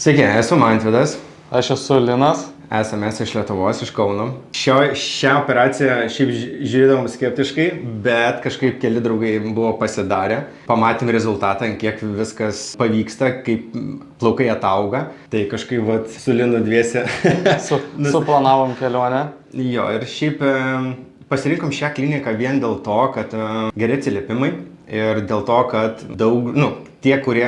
Sveiki, esu Mantvydas. Aš esu Linas. Esame iš Lietuvos, iš Kauno. Šią operaciją šiaip žiūrėdavom skeptiškai, bet kažkaip keli draugai buvo pasidarę. Pamatėm rezultatą, kiek viskas pavyksta, kaip plaukai atauga. Tai kažkaip su Linu dviese Suplanavom kelionę. Jo, ir šiaip pasirinkom šią kliniką vien dėl to, kad geri atsiliepimai ir dėl to, kad tie, kurie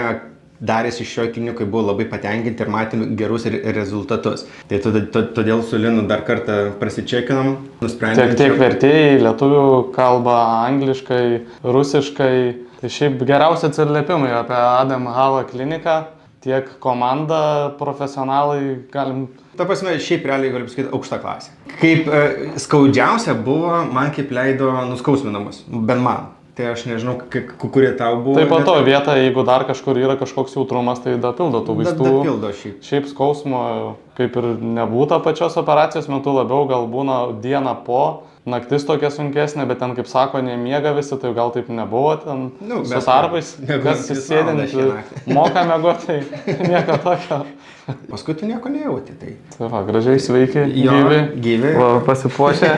darėsi šioje klinikoje, buvo labai patenkinti ir matėm gerus rezultatus. Tai todėl su Linu dar kartą prasičekinom, nusprendėm. Tiek vertėjai, lietuvių kalba, angliškai, rusiškai. Tai šiaip geriausi atsiliepimai apie Adam Hava kliniką. Tiek komanda, profesionalai, galim... Ta prasme, šiaip realiai galiu pasakyti aukšta klasė. Kaip skaudžiausia buvo, man kaip leido nuskausminamus, bent man. Tai aš nežinau, kurie tau buvo. Taip pat to vietą, jeigu dar kažkur yra kažkoks jautrumas, tai dapildo tų vaistų. Dapildo šiaip. Šiaip skausmo kaip ir nebūta pačios operacijos metu, labiau gal būna dieną po. Naktis tokia sunkesnė, bet ten, kaip sako, nemiega visi, tai gal taip nebuvo ten su tarpais. Kas sėdint, moka miegoti, tai nieko tokio. Paskui tu nieko nejauti, tai. Tai va, gražiai sveiki, gyvi. Pasipuošę.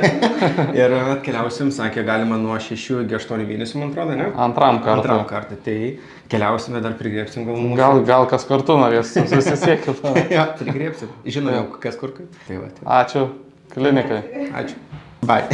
Ir atkeliausim, sakė, galima nuo 6 iki 8 mėnesių, man atrodo, ne? Antram kartui. Tai keliausime, dar prigriepsim gal mūsų. Gal kas kartu norės susisiekti. Jo, prigriepsim. Žinau, kas kur kaip. Tai va. Ačiū klinikai. Ačiū. Bye.